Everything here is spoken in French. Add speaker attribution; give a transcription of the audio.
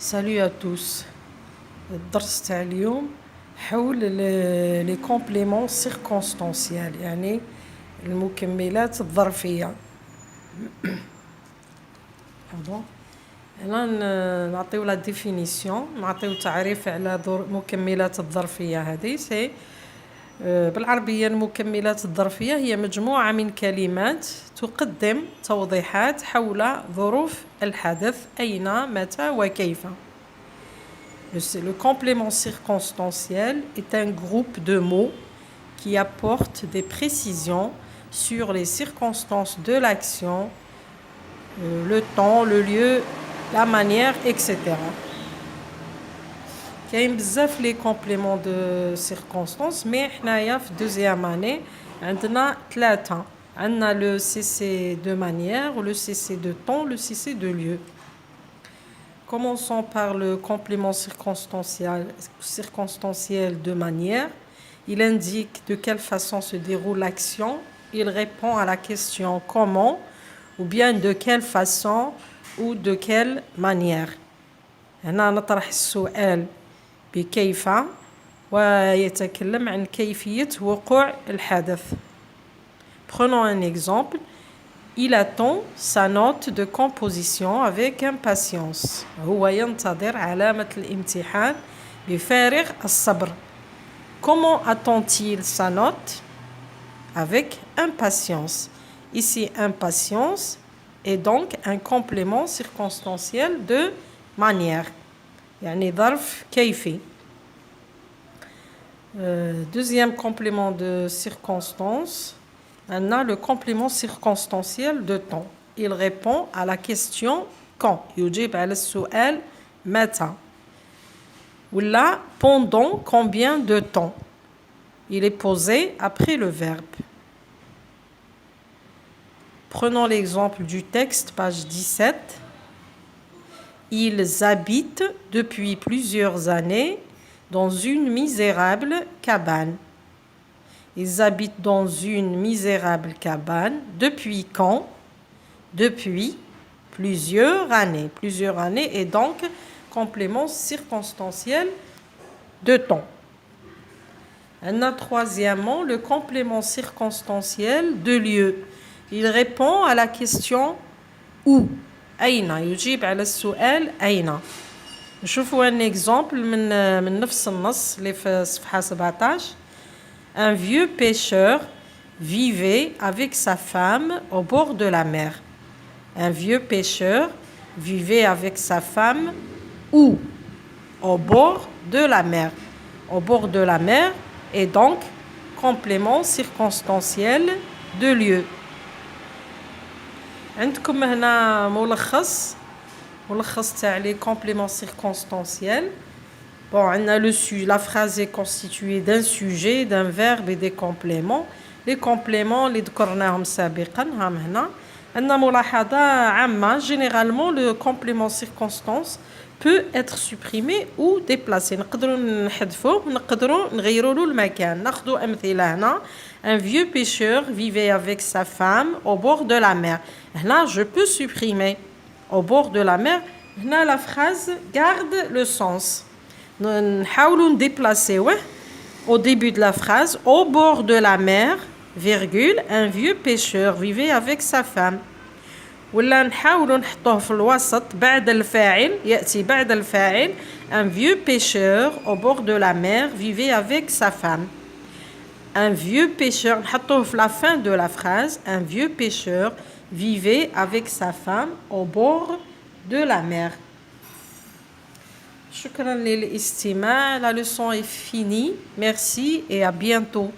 Speaker 1: Salut à tous. الدرس تاع اليوم حول لي كومبليمون سيركونستانسيال يعني المكملات الظرفية. pardon. هنا نعطيو لا ديفينيسيون، نعطيو تعريف على المكملات الظرفية هذه. سي بالعربية المكملات الظرفية هي مجموعة من كلمات تقدم توضيحات حول ظروف الحدث أين متى وكيف. Le complément circonstanciel est un groupe de mots qui apporte des précisions sur les circonstances de l'action, le temps, le lieu, la manière, etc. كاين بزاف لي كومبليمون دو سيركونستانس، مي حنايا في دوزيام اني عندنا ثلاثه. عندنا لو سي سي دو مانيير، لو سي سي دو طون، لو سي سي دو lieu. Commençons par le complément circonstanciel de manière. Il indique de quelle façon se déroule l'action. Il répond à la question comment, ou bien de quelle façon ou de quelle manière. هنا نطرح السؤال بكيف ويتكلم عن كيفية وقوع الحدث. Prenons un exemple. Il attend sa note de composition avec impatience. هو ينتظر علامة الامتحان بفارغ الصبر. Comment attend-il sa note? Avec impatience. Ici, impatience est donc un complément circonstanciel de manière. يعني ظرف كيفي. Deuxième complément de circonstance. On a le complément circonstanciel de temps. Il répond à la question quand. يجيب على السؤال متى. Ou là, pendant combien de temps. Il est posé après le verbe. Prenons l'exemple du texte, page 17. Ils habitent depuis plusieurs années dans une misérable cabane. Ils habitent dans une misérable cabane. Depuis quand? Depuis plusieurs années. Plusieurs années est donc complément circonstanciel de temps. On a troisièmement le complément circonstanciel de lieu. Il répond à la question où. أين يجيب على السؤال أين. نشوفوا un exemple من نفس النص اللي في صفحة 17. Un vieux pêcheur vivait avec sa femme au bord de la mer. Un vieux pêcheur vivait avec sa femme où? Au bord de la mer. Au bord de la mer est donc complément circonstanciel de lieu. عندكم هنا ملخص تاع لي compléments circonstanciels. Bon, on a la phrase est constituée d'un sujet, d'un verbe et des compléments. Les compléments اللي ذكرناهم سابقا هم هنا. عندنا ملاحظة عامة. Généralement, le complément circonstance peut être supprimé ou déplacé. نقدروا نحذفوه، نقدروا نغيروا له المكان. ناخذوا أمثلة هنا. Un vieux pêcheur vivait avec sa femme au bord de la mer. Là, je peux supprimer au bord de la mer. Là, la phrase garde le sens. نحاولوا نديبلاسيوه au début de la phrase. Au bord de la mer, virgule, un vieux pêcheur vivait avec sa femme. ولا نحاولوا نحطوه في الوسط بعد الفاعل، يأتي بعد الفاعل. Un vieux pêcheur au bord de la mer vivait avec sa femme. Un vieux pêcheur, نحطوه في la fin de la phrase. Un vieux pêcheur vivait avec sa femme au bord de la mer. شكرا للاستماع. La leçon est finie. Merci et à bientôt.